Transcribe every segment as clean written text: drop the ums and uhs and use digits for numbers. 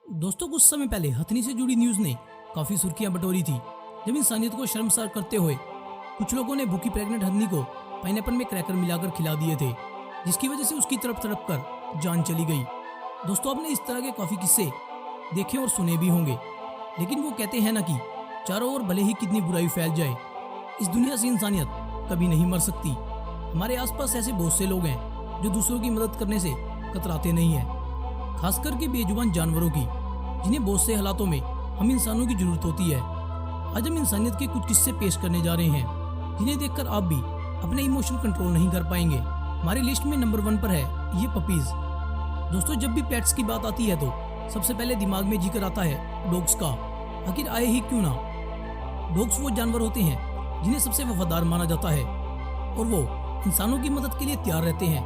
दोस्तों, कुछ समय पहले हथनी से जुड़ी न्यूज ने काफी सुर्खियां बटोरी थी, जब इंसानियत को शर्मसार करते हुए कुछ लोगों ने भूखी प्रेग्नेंट हथनी को पाइनएप्पल में क्रैकर मिलाकर खिला दिए थे, जिसकी वजह से उसकी तरफ तड़प कर जान चली गई। दोस्तों, आपने इस तरह के काफी किस्से देखे और सुने भी होंगे, लेकिन वो कहते हैं ना कि चारों ओर भले ही कितनी बुराई फैल जाए, इस दुनिया से इंसानियत कभी नहीं मर सकती। हमारे आसपास ऐसे बहुत से लोग हैं जो दूसरों की मदद करने से कतराते नहीं हैं, खासकर के बेजुबान जानवरों की, जिन्हें बहुत से हालातों में हम इंसानों की जरूरत होती है। आज हम इंसानियत के कुछ किस्से पेश करने जा रहे हैं, जिन्हें देखकर आप भी अपने इमोशन कंट्रोल नहीं कर पाएंगे। हमारी लिस्ट में नंबर 1 पर है ये पपीज। दोस्तों, जब भी पेट्स की बात आती है तो सबसे पहले दिमाग में जिक्र आता है डॉग्स का। आखिर आए ही क्यों ना। डॉग्स वो जानवर होते हैं जिन्हें सबसे वफादार माना जाता है और वो इंसानों की मदद के लिए तैयार रहते हैं।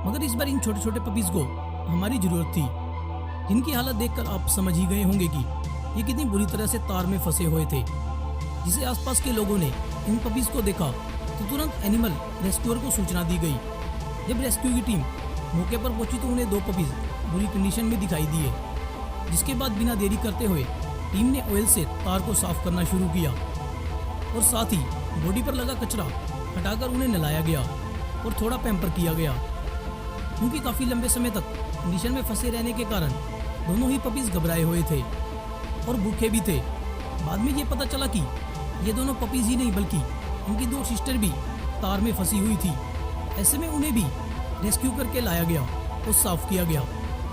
मगर इस बार इन छोटे छोटे पपीज को हमारी जरूरत थी, जिनकी हालत देखकर आप समझ ही गए होंगे कि ये कितनी बुरी तरह से तार में फंसे हुए थे। जिसे आसपास के लोगों ने इन पपीज को देखा तो तुरंत एनिमल रेस्क्यूअर को सूचना दी गई। जब रेस्क्यू की टीम मौके पर पहुंची तो उन्हें 2 पपीज बुरी कंडीशन में दिखाई दिए, जिसके बाद बिना देरी करते हुए टीम ने ऑयल से तार को साफ करना शुरू किया और साथ ही बॉडी पर लगा कचरा हटाकर उन्हें नहलाया गया और थोड़ा पैम्पर किया गया, क्योंकि काफ़ी लंबे समय तक कंडीशन में फंसे रहने के कारण दोनों ही पपीज घबराए हुए थे और भूखे भी थे। बाद में ये पता चला कि ये दोनों पपीज ही नहीं बल्कि उनकी 2 सिस्टर भी तार में फंसी हुई थी। ऐसे में उन्हें भी रेस्क्यू करके लाया गया और साफ किया गया।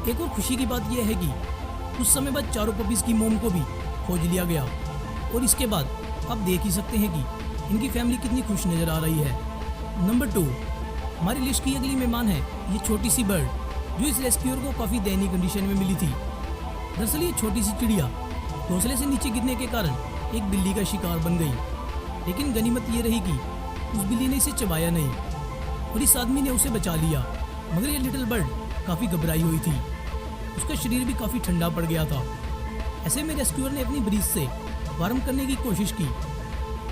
एक और खुशी की बात यह है कि कुछ समय बाद चारों पपीज की मोम को भी खोज लिया गया और इसके बाद आप देख ही सकते हैं कि इनकी फैमिली कितनी खुश नजर आ रही है। नंबर 2, हमारी लिस्ट की अगली मेहमान है ये छोटी सी बर्ड, जो इस रेस्क्यूअर को काफ़ी दयनीय कंडीशन में मिली थी। दरअसल ये छोटी सी चिड़िया घोंसले से नीचे गिरने के कारण एक बिल्ली का शिकार बन गई, लेकिन गनीमत ये रही कि उस बिल्ली ने इसे चबाया नहीं और इस आदमी ने उसे बचा लिया। मगर ये लिटिल बर्ड काफ़ी घबराई हुई थी, उसका शरीर भी काफ़ी ठंडा पड़ गया था। ऐसे में रेस्क्यूअर ने अपनी ब्रीज से वार्म करने की कोशिश की।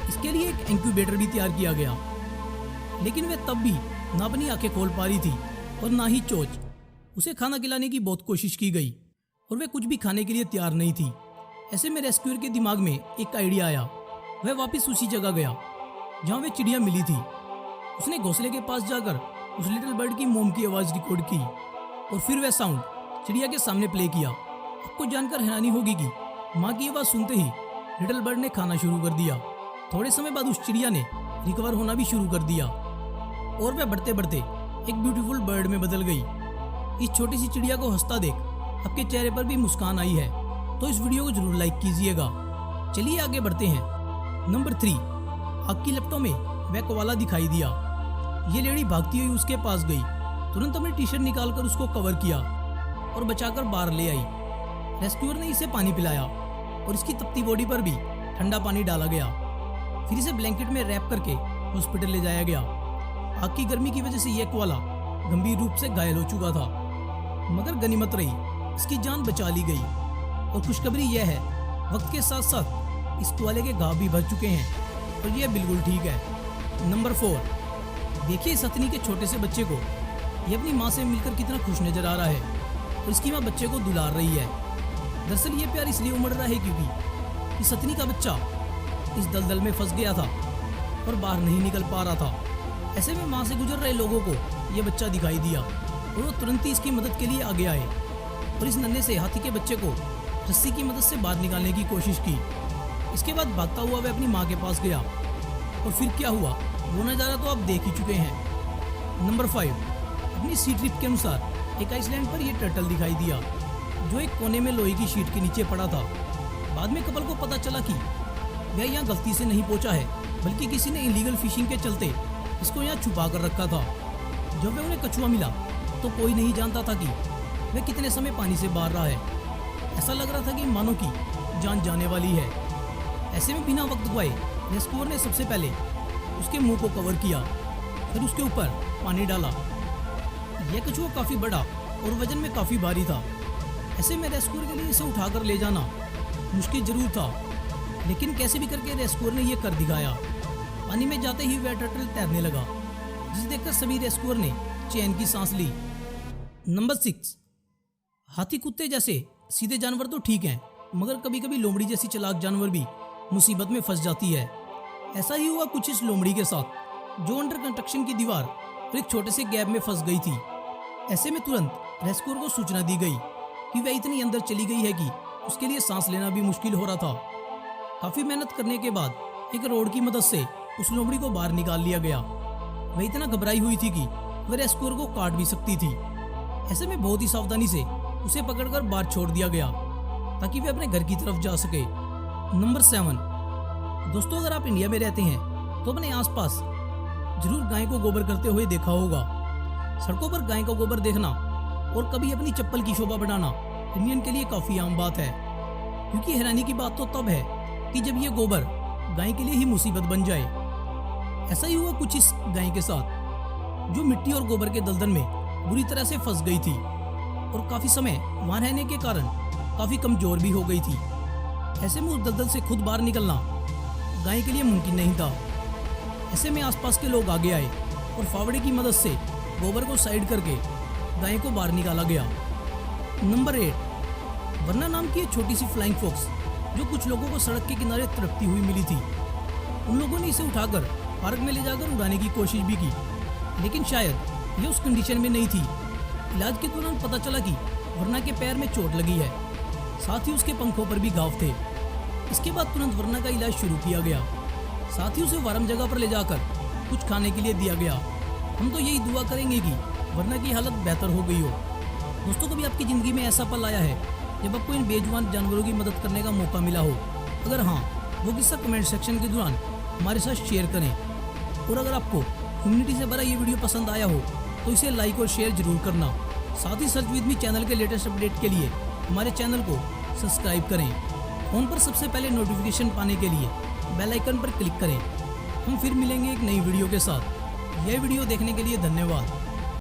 इसके लिए एक इंक्यूबेटर भी तैयार किया गया, लेकिन वह तब भी ना अपनी आंखें खोल पा रही थी और ना ही चोंच। उसे खाना खिलाने की बहुत कोशिश की गई और वह कुछ भी खाने के लिए तैयार नहीं थी। ऐसे में रेस्क्यूअर के दिमाग में एक आइडिया आया। वह वापस उसी जगह गया जहाँ वह चिड़िया मिली थी। उसने घोंसले के पास जाकर उस लिटिल बर्ड की मोम की आवाज़ रिकॉर्ड की और फिर वह साउंड चिड़िया के सामने प्ले किया। आपको जानकर हैरानी होगी कि माँ की आवाज़ सुनते ही लिटिल बर्ड ने खाना शुरू कर दिया। थोड़े समय बाद उस चिड़िया ने रिकवर होना भी शुरू कर दिया और वह बढ़ते बढ़ते एक ब्यूटीफुल बर्ड में बदल गई। इस छोटी सी चिड़िया को हंसता देख आपके चेहरे पर भी मुस्कान आई है, तो इस वीडियो को जरूर लाइक कीजिएगा। चलिए आगे बढ़ते हैं। नंबर 3, आग की लपटों में वह कोवाला दिखाई दिया। ये लेडी भागती हुई उसके पास गई, तुरंत अपनी टी-शर्ट निकालकर उसको कवर किया और बचाकर बाहर ले आई। रेस्क्यूअर ने इसे पानी पिलाया और इसकी तपती बॉडी पर भी ठंडा पानी डाला गया। फिर इसे ब्लैंकेट में रैप करके हॉस्पिटल ले जाया गया। आग की गर्मी की वजह से यह कोआला गंभीर रूप से घायल हो चुका था, मगर गनीमत रही, इसकी जान बचा ली गई। और खुशखबरी यह है, वक्त के साथ साथ इस कोआले के घाव भी भर चुके हैं और यह बिल्कुल ठीक है। नंबर 4, देखिए इस हथनी के छोटे से बच्चे को। ये अपनी माँ से मिलकर कितना खुश नजर आ रहा है और इसकी माँ बच्चे को दुलार रही है। दरअसल ये प्यार इसलिए उमड़ रहा है क्योंकि इस हथनी का बच्चा इस दलदल में फंस गया था और बाहर नहीं निकल पा रहा था। ऐसे में माँ से गुजर रहे लोगों को यह बच्चा दिखाई दिया और वो तुरंत ही इसकी मदद के लिए आगे आए और इस नन्हे से हाथी के बच्चे को रस्सी की मदद से बाहर निकालने की कोशिश की। इसके बाद भागता हुआ वह अपनी माँ के पास गया और फिर क्या हुआ वो नज़ारा तो आप देख ही चुके हैं। नंबर 5, अपनी सी ट्रिप के अनुसार एक आइसलैंड पर यह टर्टल दिखाई दिया, जो एक कोने में लोहे की शीट के नीचे पड़ा था। बाद में कपल को पता चला कि वह यहाँ गलती से नहीं पहुंचा है, बल्कि किसी ने इलीगल फिशिंग के चलते इसको यहाँ छुपा कर रखा था। जब वह उन्हें कछुआ मिला तो कोई नहीं जानता था कि वह कितने समय पानी से बाहर रहा है। ऐसा लग रहा था कि मानो की जान जाने वाली है। ऐसे में बिना वक्त गवाए रेस्क्यूअर ने सबसे पहले उसके मुंह को कवर किया, फिर उसके ऊपर पानी डाला। यह कछुआ काफ़ी बड़ा और वजन में काफ़ी भारी था। ऐसे में रेस्क्यूअर के लिए इसे उठाकर ले जाना मुश्किल जरूर था, लेकिन कैसे भी करके रेस्क्यूअर ने यह कर दिखाया। पानी में जाते ही वह टर्टल तैरने लगा, जिसे देखकर सभी रेस्क्यूअर ने चैन की सांस ली। नंबर 6, हाथी कुत्ते जैसे सीधे जानवर तो ठीक हैं, मगर कभी कभी लोमड़ी जैसी चालाक जानवर भी मुसीबत में फंस जाती है। ऐसा ही हुआ कुछ इस लोमड़ी के साथ, जो अंडर कंस्ट्रक्शन की दीवार और एक छोटे से गैप में फंस गई थी। ऐसे में तुरंत रेस्क्यूअर को सूचना दी गई कि वह इतनी अंदर चली गई है कि उसके लिए सांस लेना भी मुश्किल हो रहा था। काफी मेहनत करने के बाद एक रोड की मदद से उस लोमड़ी को बाहर निकाल लिया गया। वह इतना घबराई हुई थी कि वह रेस्क्यूअर को काट भी सकती थी। ऐसे में बहुत ही सावधानी से उसे पकड़कर बाहर छोड़ दिया गया ताकि वह अपने घर की तरफ जा सके। नंबर 7, दोस्तों अगर आप इंडिया में रहते हैं तो अपने आसपास जरूर गाय को गोबर करते हुए देखा होगा। सड़कों पर गाय का गोबर देखना और कभी अपनी चप्पल की शोभा बढ़ाना इंडियन के लिए काफी आम बात है, क्योंकि हैरानी की बात तो तब है कि जब ये गोबर गाय के लिए ही मुसीबत बन जाए। ऐसा ही हुआ कुछ इस गाय के साथ, जो मिट्टी और गोबर के दलदल में बुरी तरह से फंस गई थी और काफी समय वहां रहने के कारण काफी कमजोर भी हो गई थी। ऐसे में उस दलदल से खुद बाहर निकलना गाय के लिए मुमकिन नहीं था। ऐसे में आसपास के लोग आगे आए और फावड़े की मदद से गोबर को साइड करके गाय को बाहर निकाला गया। नंबर 8, वरना नाम की एक छोटी सी फ्लाइंग फॉक्स जो कुछ लोगों को सड़क के किनारे तड़पती हुई मिली थी। उन लोगों ने इसे उठाकर पार्क में ले जाकर उड़ाने की कोशिश भी की, लेकिन शायद ये उस कंडीशन में नहीं थी। इलाज के दौरान पता चला कि वरना के पैर में चोट लगी है, साथ ही उसके पंखों पर भी घाव थे। इसके बाद तुरंत वरना का इलाज शुरू किया गया, साथ ही उसे वार्म जगह पर ले जाकर कुछ खाने के लिए दिया गया। हम तो यही दुआ करेंगे कि वरना की हालत बेहतर हो गई हो। दोस्तों कभी आपकी ज़िंदगी में ऐसा पल आया है जब आपको इन बेजुबान जानवरों की मदद करने का मौका मिला हो? अगर हाँ, वो किस्सा कमेंट सेक्शन के दौरान हमारे साथ शेयर करें। और अगर आपको ह्यूमैनिटी से भरा ये वीडियो पसंद आया हो तो इसे लाइक और शेयर जरूर करना। साथ ही सर्च विद मी चैनल के लेटेस्ट अपडेट के लिए हमारे चैनल को सब्सक्राइब करें। फोन पर सबसे पहले नोटिफिकेशन पाने के लिए बेल आइकन पर क्लिक करें। हम फिर मिलेंगे एक नई वीडियो के साथ। यह वीडियो देखने के लिए धन्यवाद।